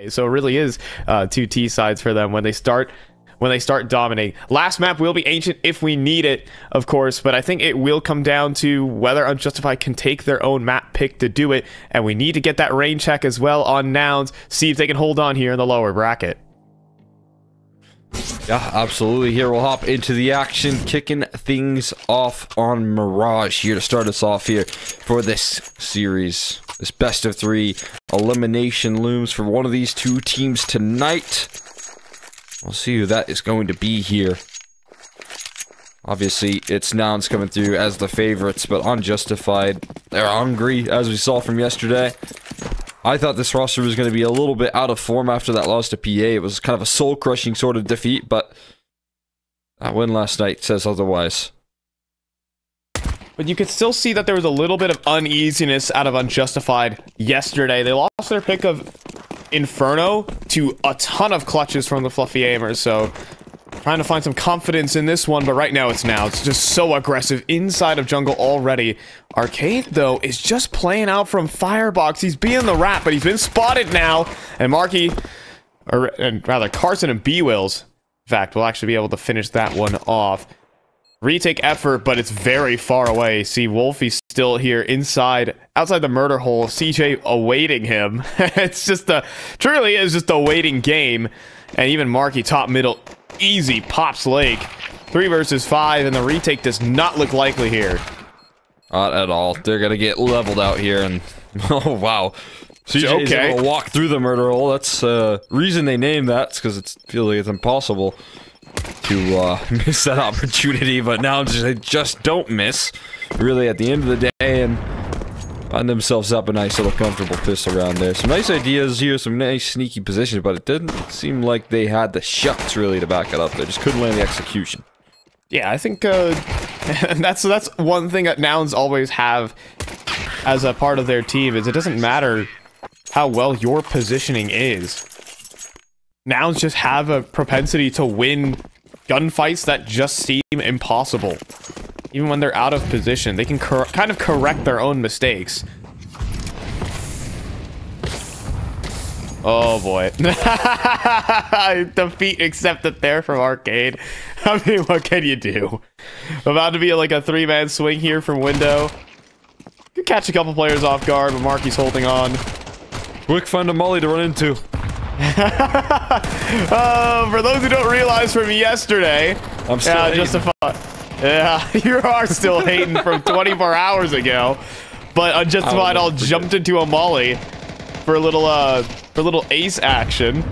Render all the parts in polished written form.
So it really is two T sides for them when they start dominating. Last map will be Ancient if we need it, of course, but I think it will come down to whether Unjustified can take their own map pick to do it, and we need to get that rain check as well on Nouns, see if they can hold on here in the lower bracket. Yeah, absolutely. Here we'll hop into the action, kicking things off on Mirage here to start us off here for this series. This best of 3 elimination looms for one of these two teams tonight. We'll see who that is going to be here. Obviously, it's Nouns coming through as the favorites, but Unjustified, they're hungry, as we saw from yesterday. I thought this roster was going to be a little bit out of form after that loss to PA. It was kind of a soul-crushing sort of defeat, but that win last night says otherwise. But you could still see that there was a little bit of uneasiness out of Unjustified yesterday. They lost their pick of Inferno to a ton of clutches from the Fluffy Aimers, so trying to find some confidence in this one, but right now it's just so aggressive inside of jungle already. Arcade, though, is just playing out from Firebox. He's being the rat, but he's been spotted now, and Carson and B-Wills, in fact, will actually be able to finish that one off. Retake effort, but it's very far away. See, Wolfie's still here outside the murder hole. CJ awaiting him. It's just truly is just a waiting game. And even Marky top middle, easy pops Lake. 3 versus 5, and the retake does not look likely here. Not at all. They're gonna get leveled out here, and oh wow, CJ's able to walk through the murder hole. That's reason they named that. It's because it feels like it's impossible to miss that opportunity, but now they just don't miss, really, at the end of the day, and find themselves up a nice little comfortable pistol around there. Some nice ideas here, some nice sneaky positions, but it didn't seem like they had the shots really to back it up. They just couldn't land the execution. Yeah, I think and that's one thing that Nouns always have as a part of their team, is it doesn't matter how well your positioning is. Nouns just have a propensity to win gunfights that just seem impossible. Even when they're out of position, they can kind of correct their own mistakes. Oh boy. Defeat accepted there from Arcade. I mean, what can you do? About to be like a 3-man swing here from Window. Could catch a couple players off guard, but Marky's holding on. Quick, find a molly to run into. For those who don't realize from yesterday, I'm still hating. Justified. Yeah, you are still hating from 24 hours ago. But Unjustified all jumped into a molly for a little ace action,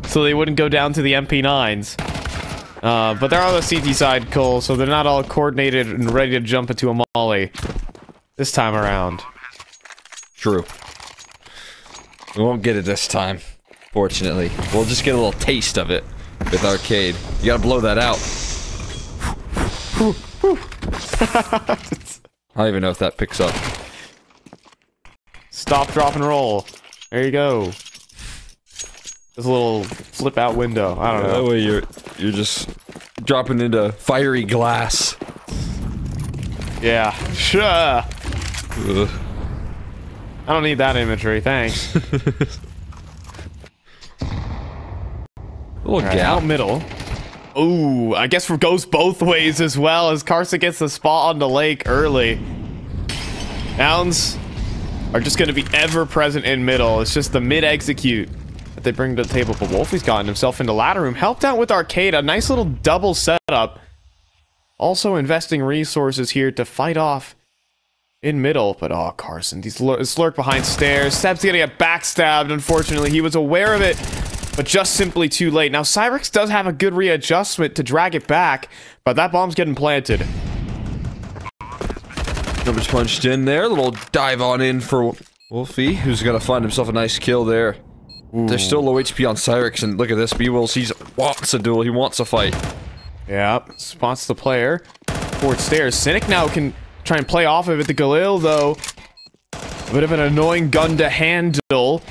so they wouldn't go down to the MP9s. But they're on the CT side, Cole, so they're not all coordinated and ready to jump into a molly this time around. True. We won't get it this time, fortunately. We'll just get a little taste of it with Arcade. You gotta blow that out. I don't even know if that picks up. Stop, drop, and roll. There you go. This little flip out window. I don't know. That way you're just dropping into fiery glass. Yeah. Sure. Ugh. I don't need that imagery, thanks. Little gap. Out middle. Ooh, I guess it goes both ways as well, as Carson gets the spot on the lake early. Nouns are just going to be ever present in middle. It's just the mid execute that they bring to the table. But Wolfie's gotten himself into ladder room, helped out with Arcade, a nice little double setup. Also investing resources here to fight off in middle, but oh, Carson, he's lurked behind stairs. Seb's gonna get backstabbed, unfortunately. He was aware of it, but just simply too late. Now, cyrex does have a good readjustment to drag it back, but that bomb's getting planted. Numbers punched in there. A little dive on in for Wolfie, who's gonna find himself a nice kill there. Ooh. There's still low HP on cyrex, and look at this. B-Wills, he wants a duel. He wants a fight. Yeah, spots the player. Forward stairs. Cynic now can try and play off of it. The Galil, though, a bit of an annoying gun to handle.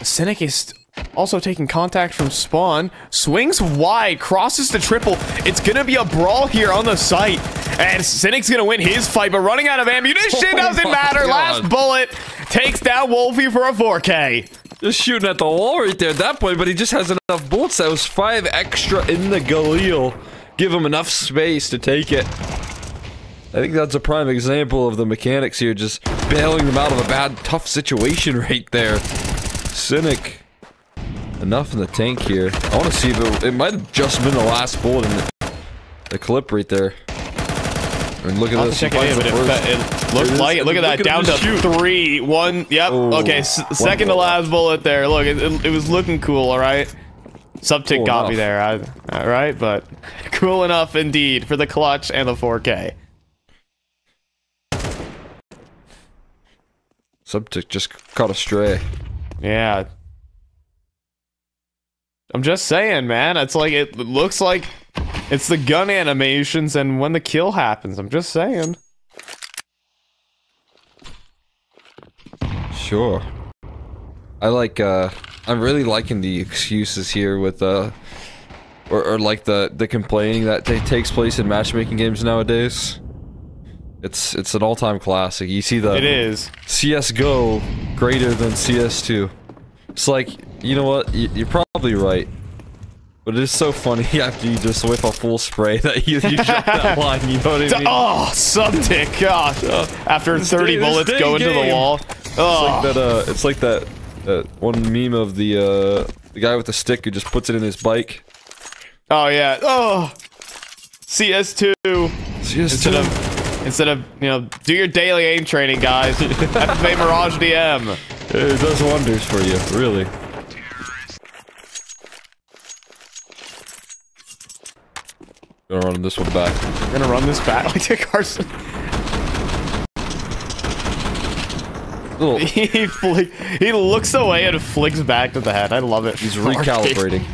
Cynic is also taking contact from spawn. Swings wide, crosses the triple. It's gonna be a brawl here on the site, and Cynic's gonna win his fight, but running out of ammunition doesn't matter. God. Last bullet takes down Wolfie for a 4K. Just shooting at the wall right there at that point, but he just has enough bullets. That was 5 extra in the Galil. Give him enough space to take it. I think that's a prime example of the mechanics here, just bailing them out of a bad, tough situation right there. Cynic. Enough in the tank here. I want to see if it might have just been the last bullet in the clip right there. And look at this. Check it in, but it looked like it. Look at that, down to 3, 1. Yep. Oh, okay, second to last bullet there. Look, it was looking cool. All right. Subtick cool got me there. All right, but cool enough indeed for the clutch and the 4K. Subtick just caught a stray. Yeah. I'm just saying, man. It's like it looks like it's the gun animations and when the kill happens. I'm just saying. Sure. I like I'm really liking the excuses here with or like the complaining that takes place in matchmaking games nowadays. It's an all-time classic. You see the... It is. CSGO greater than CS2. It's like, you know what? You're probably right. But it is so funny after you just whip a full spray that you drop that line, you know what I mean? Oh, subtick, gosh. After 30 bullets go into the wall. Oh. It's like that one meme of the guy with the stick who just puts it in his bike. Oh, yeah. Oh! CS2. CS2. Instead of, you know, do your daily aim training, guys. FFA Mirage DM. It does wonders for you, really. Gonna run this one back. We're gonna run this back like Carson. He looks away and flicks back to the head. I love it. He's recalibrating.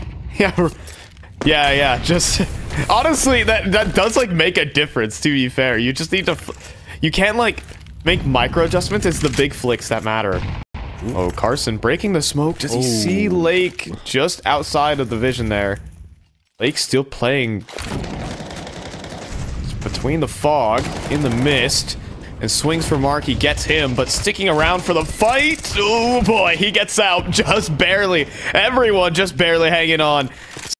Yeah. Just honestly, that does like make a difference. To be fair, you just need to. You can't like make micro adjustments. It's the big flicks that matter. Oh, Carson breaking the smoke. Does he see Lake just outside of the vision there? Lake's still playing between the fog, in the mist, and swings for Mark. He gets him, but sticking around for the fight. Oh boy, he gets out just barely. Everyone just barely hanging on.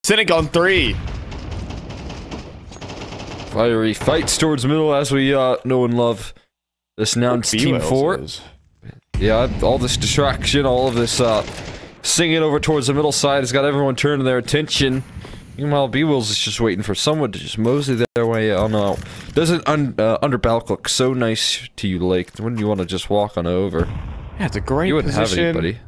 Cynic on 3. Fiery fights towards middle as we know and love this Nouns Team 4. Yeah, all this distraction, all of this singing over towards the middle side has got everyone turning their attention. Meanwhile, B-Wills is just waiting for someone to just mosey their way. Oh no. Doesn't underbalk look so nice to you, Lake? Wouldn't you want to just walk on over? Yeah, it's a great You wouldn't position. have anybody.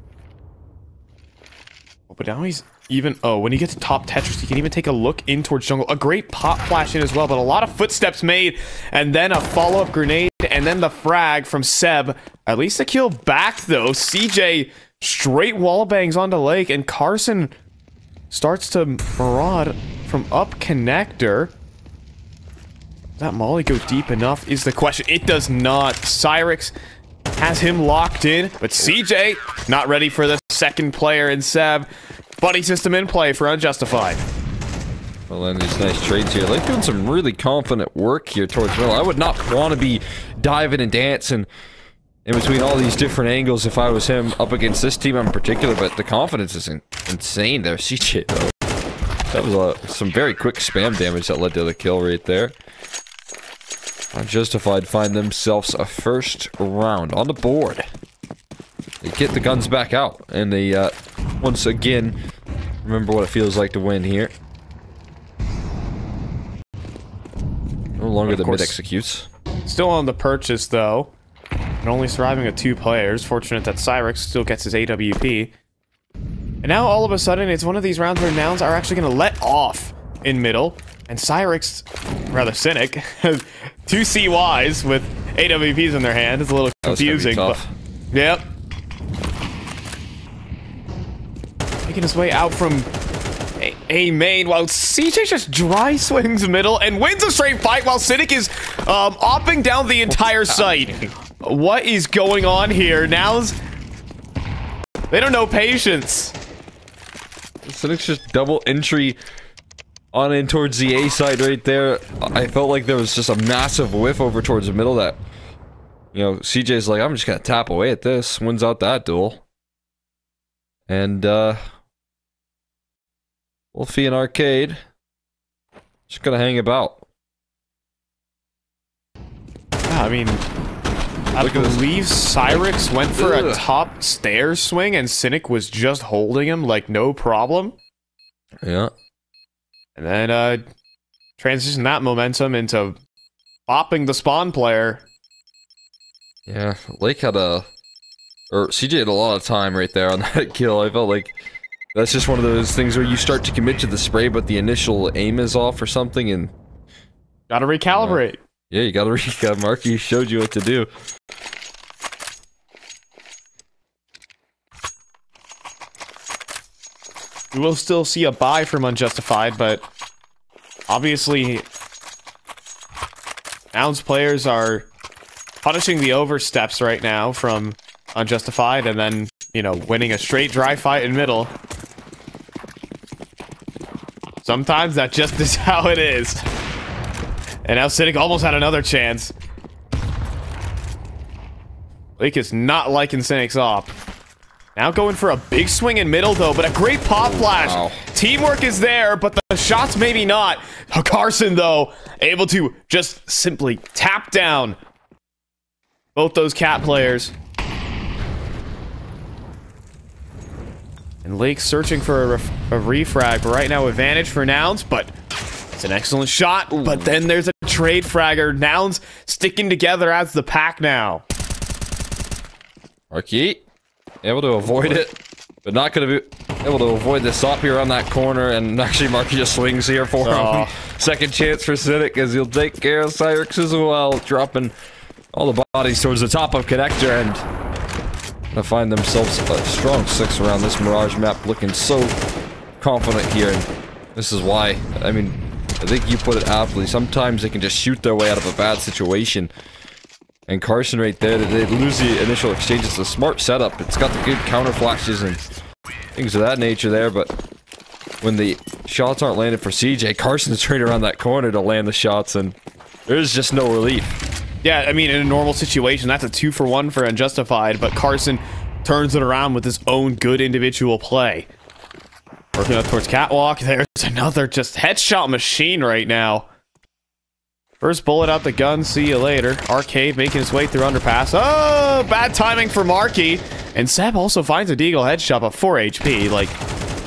Oh, but now he's even... Oh, when he gets to top Tetris, he can even take a look in towards jungle. A great pop flash in as well, but a lot of footsteps made. And then a follow-up grenade, and then the frag from Seb. At least a kill back, though. CJ straight wall bangs onto Lake, and Carson starts to maraud from up connector. Does that molly go deep enough is the question. It does not. cyrix has him locked in, but CJ not ready for the second player in Seb. Buddy system in play for Unjustified. Well, then these nice trades here. Like doing some really confident work here towards middle. I would not want to be diving and dancing in between all these different angles if I was him up against this team in particular, but the confidence is insane there. CJ, though. That was some very quick spam damage that led to the kill right there. Unjustified find themselves a first round on the board. They get the guns back out, and they, once again, remember what it feels like to win here. No longer the mid executes. Still on the purchase, though. And only surviving with 2 players. Fortunate that cyrix still gets his AWP. And now all of a sudden it's one of these rounds where Nouns are actually going to let off in middle. And cyrix, rather Cynic, 2 CYs with AWPs in their hand. It's a little confusing. But, yep. Making his way out from A main while CJ just dry swings middle and wins a straight fight while Cynic is opping down the entire site. What is going on here? Nouns, they don't know patience. Cynic's just double entry on in towards the A side right there. I felt like there was just a massive whiff over towards the middle that, you know, CJ's like, I'm just gonna tap away at this. Wins out that duel. And, Wolfie and Arcade just gonna hang about. Yeah, I mean, I believe nosraC went for a top stairs swing and Cynic was just holding him like no problem. Yeah. And then transition that momentum into bopping the spawn player. Yeah, Lake had or CJ had a lot of time right there on that kill. I felt like that's just one of those things where you start to commit to the spray, but the initial aim is off or something, and gotta recalibrate. Yeah, you gotta Marky showed you what to do. We will still see a buy from Unjustified, but obviously Nouns players are punishing the oversteps right now from Unjustified and then, you know, winning a straight dry fight in middle. Sometimes that just is how it is. And now Cynic almost had another chance. Lake is not liking Cynic's op. Now going for a big swing in middle, though, but a great pop flash. Wow. Teamwork is there, but the shots maybe not. Carson, though, able to just simply tap down both those cat players. And Lake searching for a refrag. Right now, advantage for Nouns, but it's an excellent shot. But then there's a trade fragger. Nouns sticking together as the pack now. Marky able to avoid it, but not going to be able to avoid the stop here on that corner. And actually, Marky just swings here for him. Second chance for Cynic as he'll take care of nosraC as well, dropping all the bodies towards the top of connector and gonna find themselves a strong 6 around this Mirage map, looking so confident here. And this is why, I mean, I think you put it aptly. Sometimes they can just shoot their way out of a bad situation. And Carson right there, they lose the initial exchange. It's a smart setup. It's got the good counter flashes and things of that nature there, but when the shots aren't landed for CJ, Carson's turning around that corner to land the shots, and there's just no relief. Yeah, I mean, in a normal situation, that's a 2-for-1 for Unjustified, but Carson turns it around with his own good individual play. Working up towards Catwalk, there's another just headshot machine right now. First bullet out the gun, see you later. Arcade making his way through underpass. Oh, bad timing for Marky. And Seb also finds a deagle headshot, but 4 HP. Like,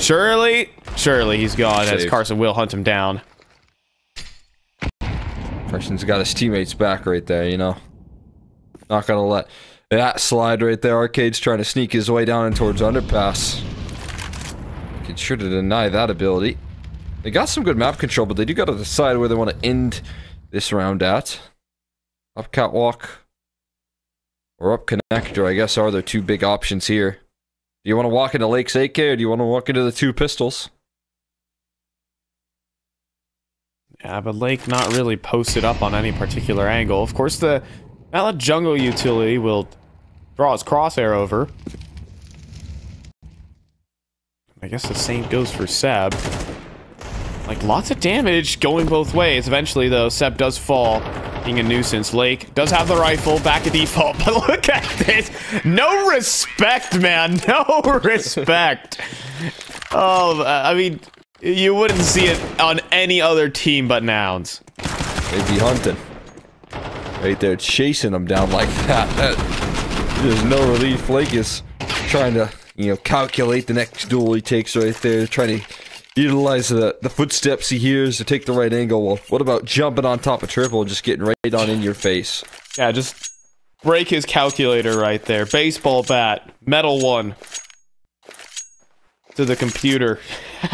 surely he's gone as Carson will hunt him down. Carson's got his teammates back right there, you know. Not gonna let that slide right there. Arcade's trying to sneak his way down and towards underpass. Can sure to deny that ability. They got some good map control, but they do gotta decide where they want to end this round at. Up Catwalk or up Connector, I guess, are their two big options here. Do you want to walk into Lake's AK or do you want to walk into the two pistols? Yeah, but Lake not really posted up on any particular angle. Of course, the Mallet Jungle utility will draw his crosshair over. I guess the same goes for Seb. Like, lots of damage going both ways. Eventually, though, Seb does fall, being a nuisance. Lake does have the rifle, back at default, but look at this. No respect, man. No respect. Oh, I mean, you wouldn't see it on any other team but Nouns. They'd be hunting. Right there, chasing them down like that. There's no relief. Lake is trying to, you know, calculate the next duel he takes right there, trying to utilize the footsteps he hears to take the right angle. Well, what about jumping on top of triple and just getting right on in your face? Yeah, just break his calculator right there. Baseball bat, metal one. To the computer.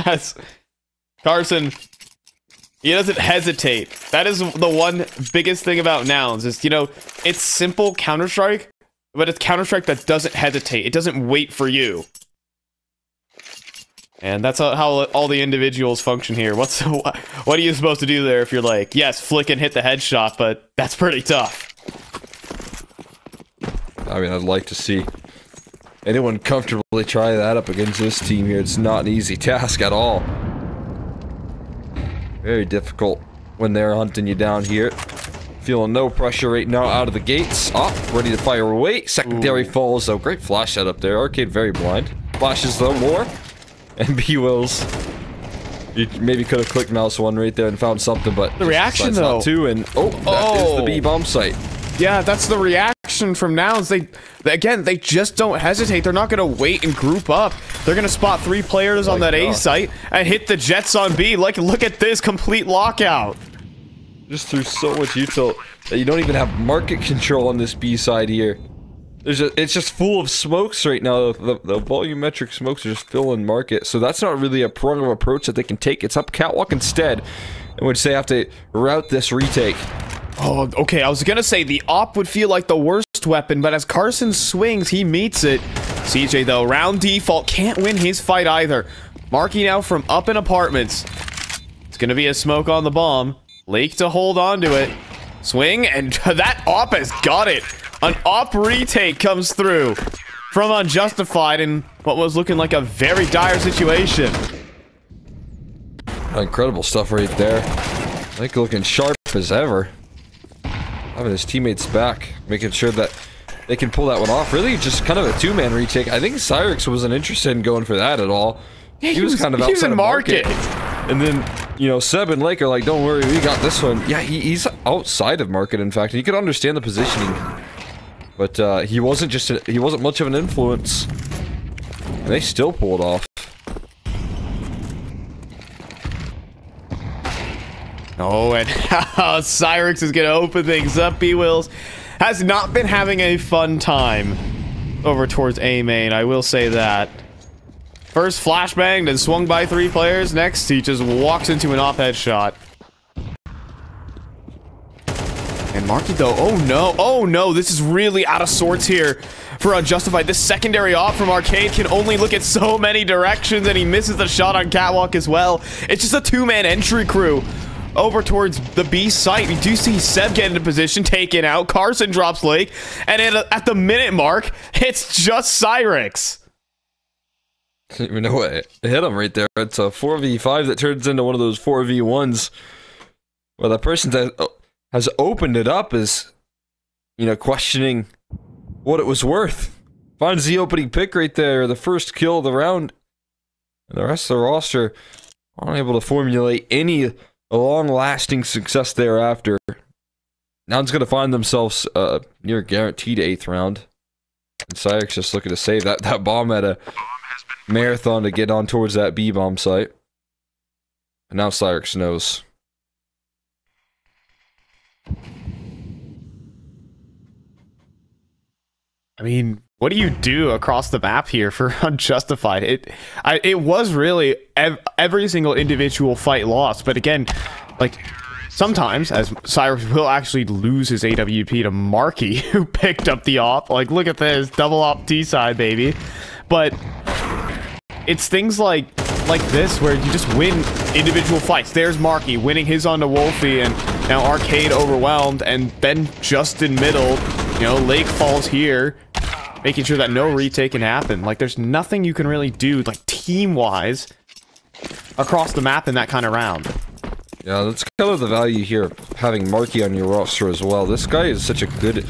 Yes. Carson, he doesn't hesitate. That is the one biggest thing about Nouns is, you know, it's simple Counter-Strike, but it's Counter-Strike that doesn't hesitate. It doesn't wait for you. And that's how all the individuals function here. What are you supposed to do there if you're like, yes, flick and hit the headshot, but that's pretty tough. I mean, I'd like to see anyone comfortably try that up against this team here. It's not an easy task at all. Very difficult when they're hunting you down here. Feeling no pressure right now out of the gates. Ready to fire away. Secondary falls, though. Great flash setup there. Arcade very blind. splashes though, more. And B wills. You maybe could have clicked mouse 1 right there and found something, but the reaction though. Not to, and that is the B bomb site. Yeah, that's the reaction from Nouns. They just don't hesitate. They're not gonna wait and group up. They're gonna spot 3 players on that A site and hit the Jets on B. Like, look at this complete lockout. Just threw so much util that you don't even have market control on this B side here. It's just full of smokes right now. The volumetric smokes are just filling market, so that's not really a proactive approach that they can take. It's up catwalk instead, in which they have to route this retake. Oh, okay, I was gonna say the op would feel like the worst weapon, but as Carson swings, he meets it. CJ, though, round default, can't win his fight either. Marky now from up in apartments. It's gonna be a smoke on the bomb. Lake to hold on to it. Swing, and that op has got it. An op retake comes through from Unjustified in what was looking like a very dire situation. Incredible stuff right there. Lake looking sharp as ever. Having his teammates back, making sure that they can pull that one off. Really just kind of a 2-man retake. I think cyric wasn't interested in going for that at all. He was kind of outside of market. And then, you know, Seb and Lake are like, don't worry, we got this one. Yeah, he's outside of market, in fact. And you can understand the positioning. But he wasn't much of an influence. And they still pulled off. Oh, and Cyrix is going to open things up. B-Wills has not been having a fun time over towards A main, I will say that. First flashbanged and swung by 3 players. Next, he just walks into an off headshot. And Marky, though, oh no, this is really out of sorts here for Unjustified. This secondary op from Arcade can only look at so many directions, and he misses the shot on catwalk as well. It's just a 2-man entry crew over towards the B site. We do see Seb get into position, taken out. Carson drops Lake, and at the minute mark, it's just Cyrix. I didn't even know what hit him right there. It's a 4v5 that turns into one of those 4v1s where the person that has opened it up is, you know, questioning what it was worth. Finds the opening pick right there, the first kill of the round. And the rest of the roster unable to formulate any long-lasting success thereafter. Nouns going to find themselves near guaranteed 8th round. And Cyrix just looking to save that bomb at a marathon to get on towards that B bomb site. And now Cyrix knows. I mean, what do you do across the map here for Unjustified? It was really every single individual fight lost, but again, like, sometimes, as Cyrus will actually lose his AWP to Marky, who picked up the op. Like, look at this, double op T side, baby. But it's things like this where you just win individual fights. There's Marky winning his onto Wolfie, and now Arcade overwhelmed, and then just in middle, you know, Lake falls here, making sure that no retake can happen. Like, there's nothing you can really do, like, team-wise, across the map in that kind of round. Yeah, that's kind of the value here of having Marky on your roster as well. This guy is such a good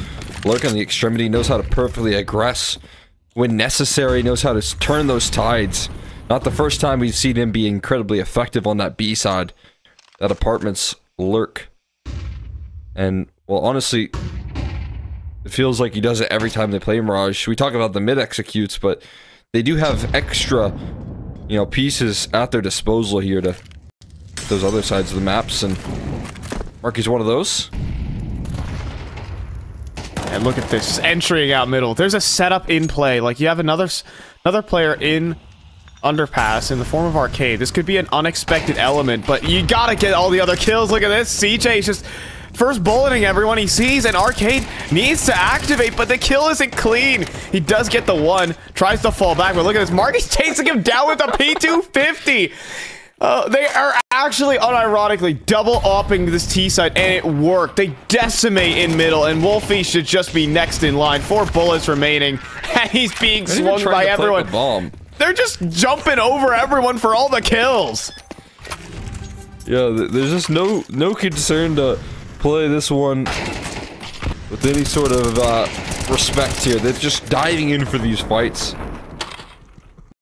lurk on the extremity, knows how to perfectly aggress when necessary, knows how to turn those tides. Not the first time we've seen him be incredibly effective on that B side. That apartment's lurk. And, well, honestly, it feels like he does it every time they play Mirage. We talk about the mid executes, but they do have extra, you know, pieces at their disposal here to those other sides of the maps, and Marky's one of those. And look at this, just entering out middle. There's a setup in play. Like, you have another player in underpass in the form of Arcade. This could be an unexpected element, but you gotta get all the other kills. Look at this. CJ is just first bulleting everyone he sees, and Arcade needs to activate, but the kill isn't clean. He does get the one, tries to fall back, but look at this. Marky's chasing him down with a P250. They are actually, unironically, double-opping this T side, and it worked. They decimate in middle, and Wolfie should just be next in line. 4 bullets remaining, and he's being swung by everyone. They're just jumping over everyone for all the kills. Yeah, there's just no concern to play this one with any sort of respect here. They're just diving in for these fights.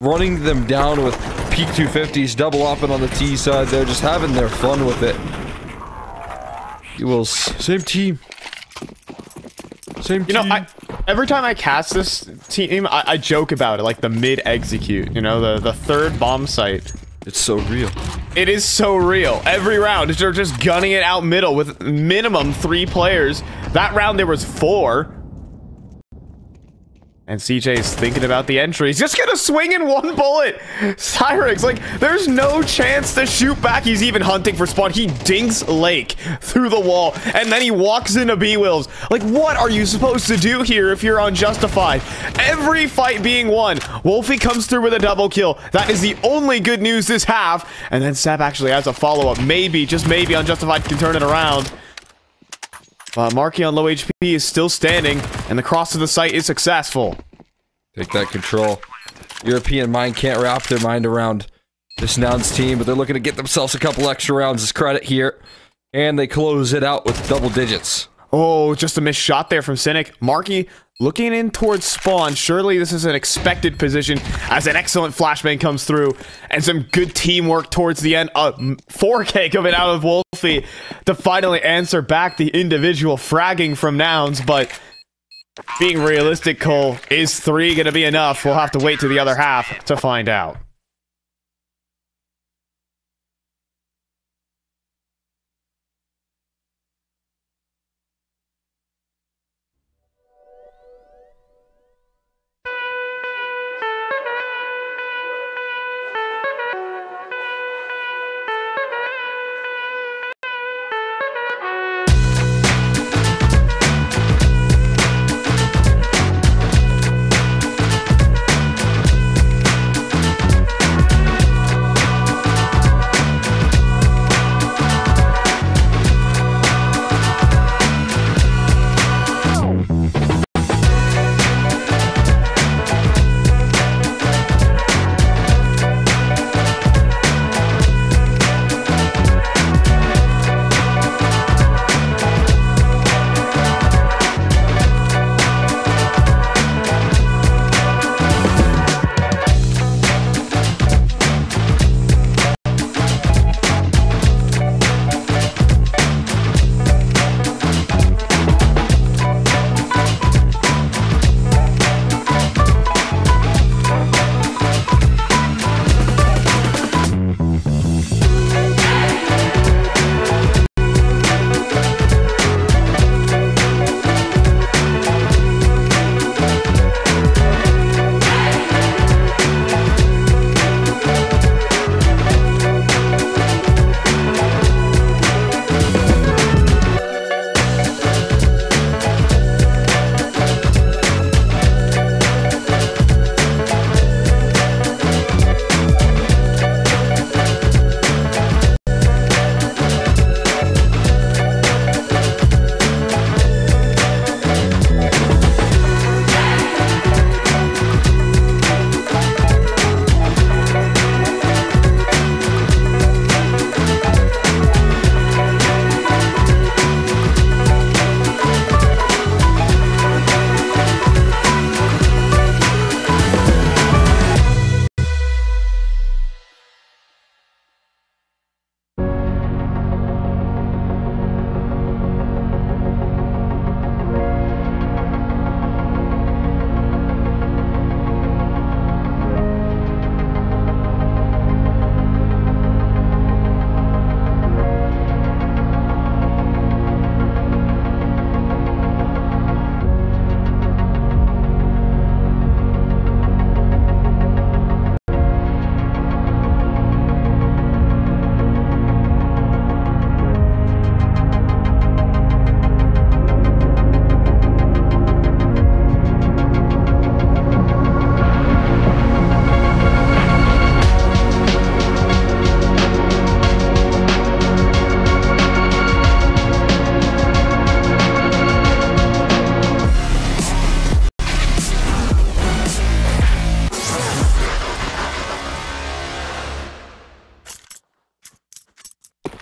running them down with peak 250s, double opping on the T side. They're just having their fun with it. You will. Same team. Same team. You know, every time I cast this team, I joke about it, like the mid-execute, you know, the third bomb site. It's so real. It is so real. Every round, they're just gunning it out middle with minimum 3 players. That round, there was 4. And CJ's thinking about the entry. He's just gonna swing in 1 bullet. cyrix, like, there's no chance to shoot back. He's even hunting for spawn. He dinks Lake through the wall, and then he walks into B-Wills. Like, what are you supposed to do here if you're Unjustified? Every fight being won. Wolfie comes through with a double kill. That is the only good news this half. And then Seb actually has a follow-up. Maybe, just maybe, Unjustified can turn it around. Marky on low HP is still standing, and the cross to the site is successful. Take that control. European mind can't wrap their mind around this Nouns team, but they're looking to get themselves a couple extra rounds as credit here. And they close it out with double digits. Oh, just a missed shot there from Cynic. Marky looking in towards spawn. Surely this is an expected position as an excellent flashbang comes through. And some good teamwork towards the end. 4K coming out of Wolfie to finally answer back the individual fragging from Nouns. But being realistic, Cole, is 3 going to be enough? We'll have to wait to the other half to find out.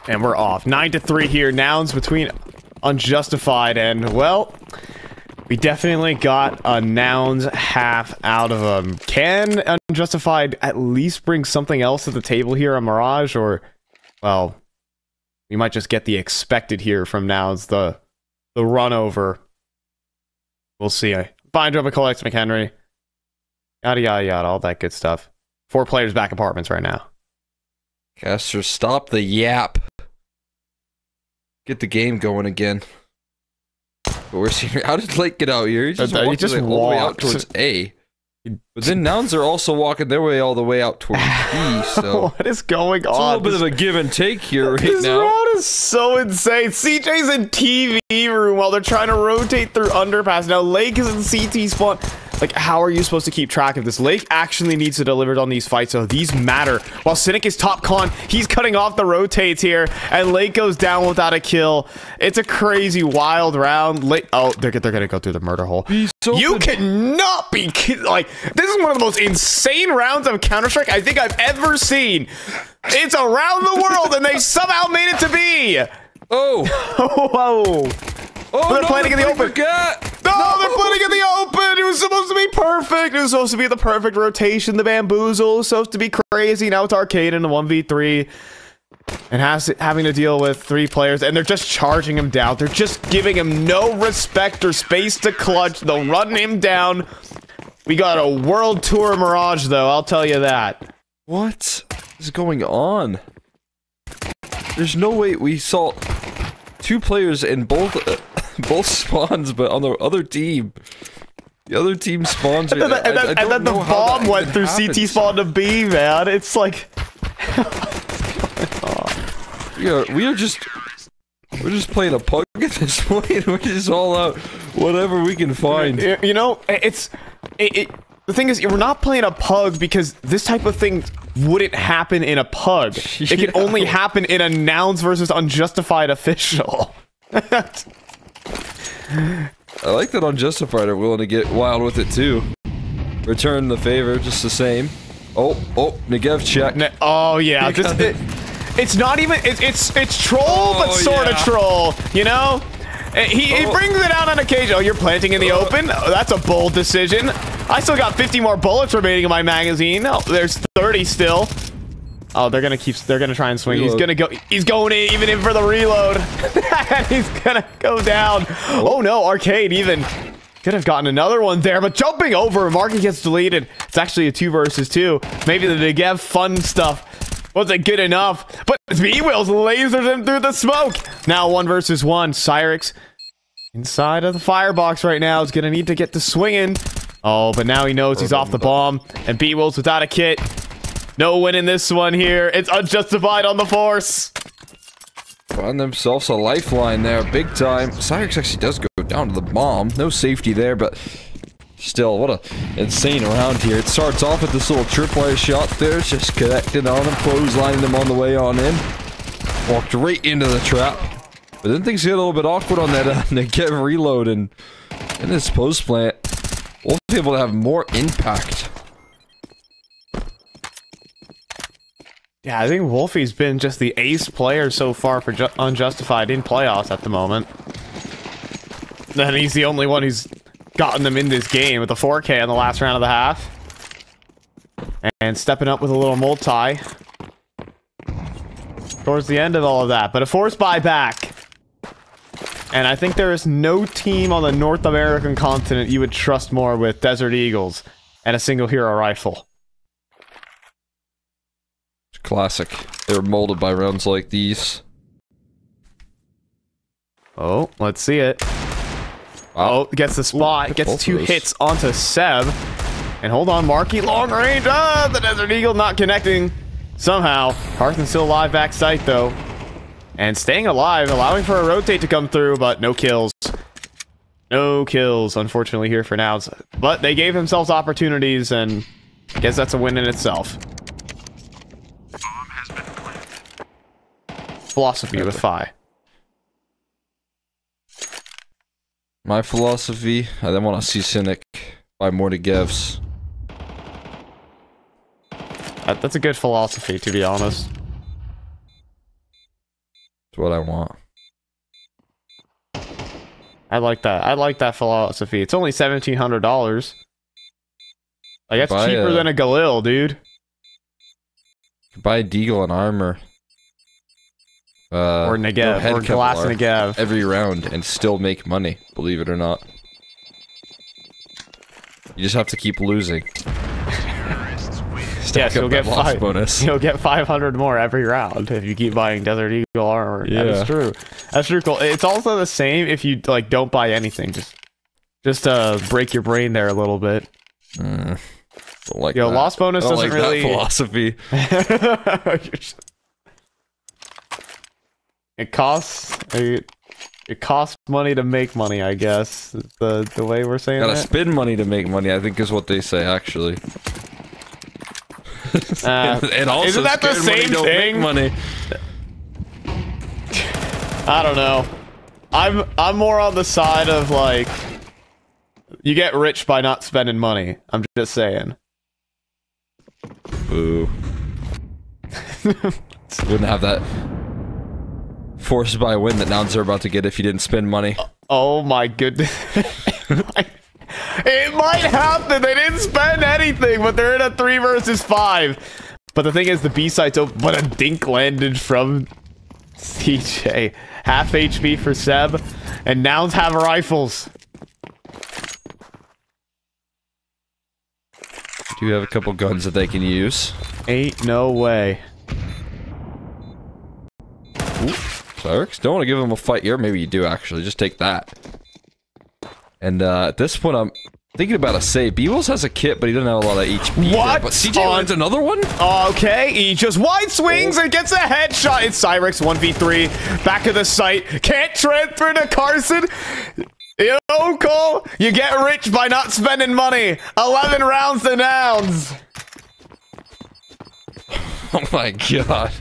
And we're off. 9-3 here. Nouns between Unjustified and, well, We definitely got a Nouns half out of them. Can Unjustified at least bring something else to the table here on Mirage? Or, well, we might just get the expected here from Nouns, the run over. We'll see. Find Drummer collects McHenry. Yada, yada, yada. All that good stuff. 4 players back apartments right now. Caster, stop the yap. Get the game going again. But we're seeing, how did Lake get out here? He just walked all the way out towards A. But then Nouns are also walking their way all the way out towards B, so... What is going on? It's a little bit of a give and take here right this now. This round is so insane. CJ's in TV room while they're trying to rotate through underpass. Now Lake is in CT spawn. Like, how are you supposed to keep track of this? Lake actually needs to deliver on these fights, so these matter. While Cynic is top con, he's cutting off the rotates here, and Lake goes down without a kill. It's a crazy, wild round. Lake, oh, they're gonna go through the murder hole. You cannot be like, this is one of the most insane rounds of Counter-Strike I think I've ever seen. It's around the world, and they somehow made it to be. Oh. Whoa. Oh, they're planning in the open. No, they're planning in the open. It was supposed to be perfect. It was supposed to be the perfect rotation. The bamboozle was supposed to be crazy. Now it's Arcade in the 1v3. And having to deal with 3 players. And they're just charging him down. They're just giving him no respect or space to clutch. They'll run him down. We got a world tour Mirage, though. I'll tell you that. What is going on? There's no way we saw 2 players in both spawns, but on the other team. The other team spawns. And then the bomb went through CT spawn to B, man. It's like... We're just playing a pug at this point. We're just all out whatever we can find. You know, the thing is, we're not playing a pug because this type of thing wouldn't happen in a pug. It can only happen in a Nouns versus Unjustified official. I like that Unjustified are willing to get wild with it too. Return the favor just the same. Oh, Negev check. Oh yeah, it's not even. It's troll, but sort of troll. You know, he brings it out on occasion. Oh, you're planting in the open. Oh, that's a bold decision. I still got 50 more bullets remaining in my magazine. Oh, there's 30 still. Oh, they're gonna try and swing. Reload. He's going in, even in for the reload. He's gonna go down. Oh no, Arcade even could have gotten another one there, but jumping over, Marky gets deleted. It's actually a 2 versus 2. Maybe the Negev fun stuff wasn't good enough, but B-Wills lasers him through the smoke. Now 1 versus 1. Cyrix inside of the firebox right now is gonna need to get to swinging. Oh, but now he knows he's off the bomb, and B-Wills without a kit. No win in this one here. It's Unjustified on the force. Find themselves a lifeline there, big time. Cyrix actually does go down to the bomb. No safety there, but still, what a insane round here. It starts off with this little tripwire shot there. It's just connected on him, clotheslining him on the way on in. Walked right into the trap. But then things get a little bit awkward on that Negev reload, and in this post plant, we'll be able to have more impact. Yeah, I think Wolfie's been just the ace player so far for Unjustified in playoffs at the moment. And he's the only one who's gotten them in this game with a 4K in the last round of the half. And stepping up with a little multi. Towards the end of all of that. But a forced buyback. And I think there is no team on the North American continent you would trust more with Desert Eagles and a single hero rifle. Classic. They were molded by rounds like these. Oh, let's see it. Wow. Oh, gets the spot. Gets 2 hits onto Seb. And hold on, Marky, long range. Ah, the Desert Eagle not connecting. Somehow. Carthen still alive backside, though. And staying alive, allowing for a rotate to come through, but no kills. No kills, unfortunately, here for now. But they gave themselves opportunities, and I guess that's a win in itself. Philosophy with Phi. My philosophy, I then want to see Cynic buy more Negevs. That's a good philosophy, to be honest. That's what I want. I like that. I like that philosophy. It's only $1,700. Like, that's cheaper than a Galil, dude. Buy Deagle and armor. Or Negev, or Glass Negev. Every round and still make money, believe it or not. You just have to keep losing. Yes, you'll get bonus. You'll get 500 more every round if you keep buying Desert Eagle armor. Yeah. That is true. That's true. Cool. It's also the same if you like don't buy anything. Just break your brain there a little bit. Don't like Yo, that. loss bonus I don't doesn't like really. That philosophy. It costs money to make money, I guess. Is the way we're saying Gotta that. spend money to make money, I think is what they say, actually. And also, isn't that the same thing? Money. I don't know. I'm more on the side of like, you get rich by not spending money. I'm just saying. Boo. Wouldn't have that forced by win that Nouns are about to get if you didn't spend money. Oh my goodness. It might happen. They didn't spend anything, but they're in a 3 versus 5. But the thing is, the B site's open. But a dink landed from CJ. Half HP for Seb. And Nouns have rifles. Do you have a couple guns that they can use? Ain't no way. cYrex, don't want to give him a fight here. Maybe you do, actually. Just take that. And at this point, I'm thinking about a save. B-Wills has a kit, but he doesn't have a lot of HP. What? But CJ lands another one? Okay, he just wide swings and gets a headshot. It's cYrex 1v3. Back of the site. Can't transfer to Carson. Yo, Cole, you get rich by not spending money. 11 rounds to Nouns. Oh my god.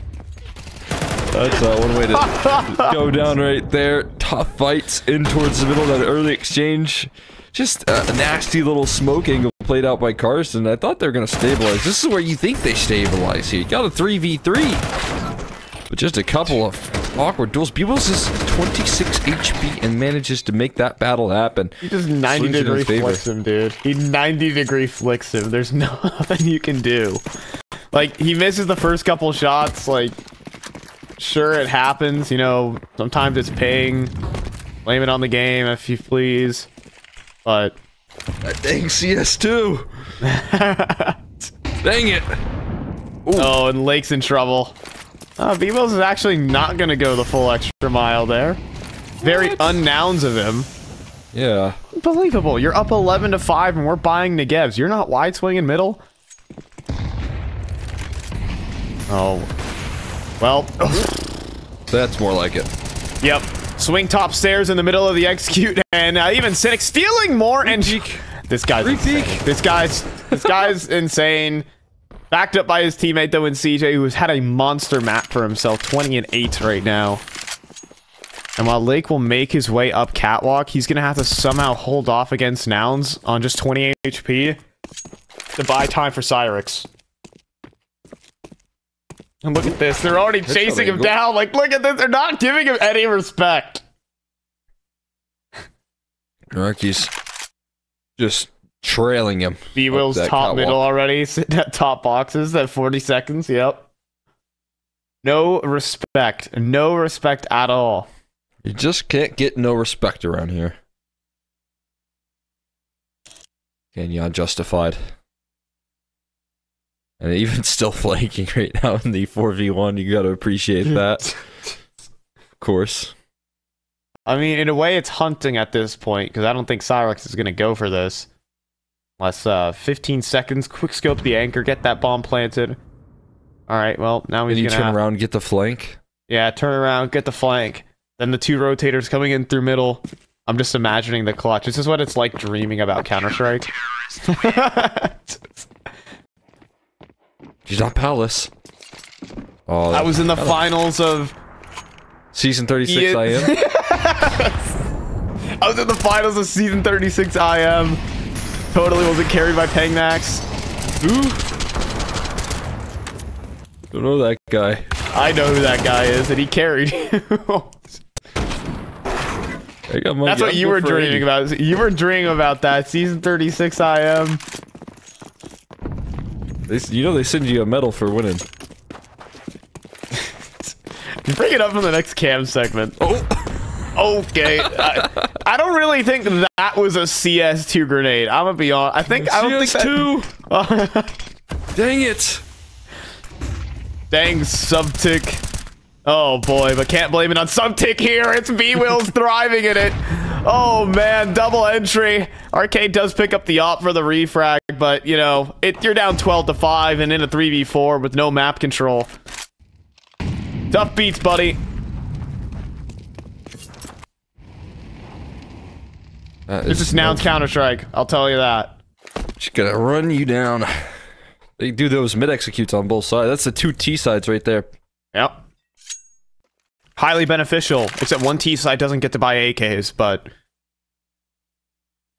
That's one way to go down right there. Tough fights in towards the middle of that early exchange. Just a nasty little smoke angle played out by Carson. I thought they were going to stabilize. This is where you think they stabilize here. You got a 3v3. But just a couple of awkward duels. B-Wills is 26 HP and manages to make that battle happen. He just 90-degree flicks him, dude. He 90-degree flicks him. There's nothing you can do. Like, he misses the first couple shots, like... Sure, it happens, you know, sometimes it's paying. Blame it on the game if you please. But... That dang CS2! Dang it! Ooh. Oh, and Lake's in trouble. B-Wills is actually not gonna go the full extra mile there. Very unnouns of him. Yeah. Unbelievable. You're up 11 to 5 and we're buying Negevs. You're not wide swinging middle? Oh... Well, that's more like it. Yep. Swing top stairs in the middle of the execute, and even Cynic stealing more. And this guy's insane. This guy's insane. Backed up by his teammate though in CJ, who has had a monster map for himself, 20 and 8 right now. And while Lake will make his way up catwalk, he's gonna have to somehow hold off against Nouns on just 28 HP to buy time for cYrex. And look at this. They're already chasing him down. Like, look at this. They're not giving him any respect. Rocky's just trailing him. B-Will's top middle already. Sitting at top boxes at 40 seconds. Yep. No respect. No respect at all. You just can't get no respect around here. And yeah, Unjustified. And even still flanking right now in the 4v1, you gotta appreciate that. Of course. I mean, in a way, it's hunting at this point, because I don't think cYrex is gonna go for this. Unless, 15 seconds, quick scope the anchor, get that bomb planted. Alright, well, now he's gonna... turn around and get the flank? Yeah, turn around, get the flank. Then the 2 rotators coming in through middle. I'm just imagining the clutch. This is what it's like dreaming about Counter-Strike. She's not Palace. Oh, I was in the finals of... Season 36 IM? I was in the finals of Season 36 IM. Totally wasn't carried by Pengnax. Ooh. Don't know that guy. I know who that guy is, and he carried. That's what you were dreaming about. You were dreaming about that. Season 36 IM. You know they send you a medal for winning. Bring it up in the next cam segment. Oh, okay. I don't really think that was a CS2 grenade. I'm gonna be honest. I don't think CS2. Dang it. Dang Subtick. Oh boy, but can't blame it on Subtick here. It's B-Will's thriving in it. Oh man, double entry. Arcade does pick up the op for the refrag, but you know, you're down 12-5 and in a 3v4 with no map control. Tough beats, buddy. This is Nouns Counter-Strike, I'll tell you that. Just gonna run you down. They do those mid-executes on both sides. That's the 2 T sides right there. Yep. Highly beneficial, except one T side doesn't get to buy AKs, but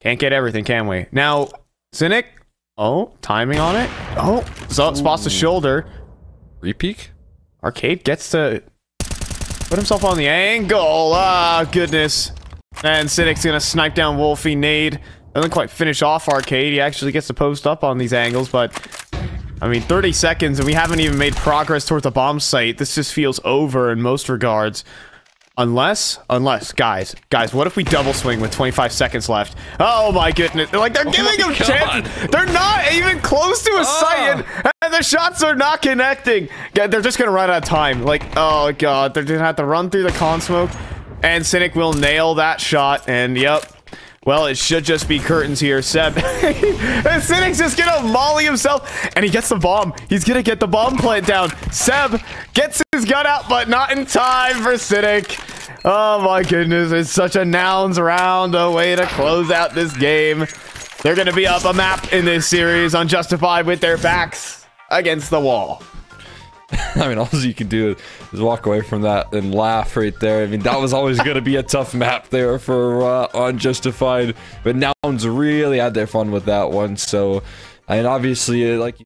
can't get everything, can we? Now, Cynic. Oh, timing on it. Oh, so spots the shoulder. Repeak? Arcade gets to put himself on the angle. Ah, goodness. And Cynic's gonna snipe down Wolfie. Nade doesn't quite finish off Arcade. He actually gets to post up on these angles, but I mean, 30 seconds and we haven't even made progress towards the bomb site. This just feels over in most regards. Unless, guys, what if we double swing with 25 seconds left? Oh my goodness. Like, they're giving him chances. They're not even close to a sight, and the shots are not connecting. They're just gonna run out of time. Like, oh god, they're gonna have to run through the con smoke, and Cynic will nail that shot, and yep. Well, it should just be curtains here, Seb. And Cynic's just gonna molly himself, and he gets the bomb. He's gonna get the bomb plant down. Seb gets his gun out, but not in time for Cynic. Oh my goodness, it's such a Nouns round, a way to close out this game. They're gonna be up a map in this series, Unjustified, with their backs against the wall. I mean, all you can do is walk away from that and laugh right there. I mean, that was always going to be a tough map there for Unjustified, but Nouns really had their fun with that one. So, I mean, obviously, like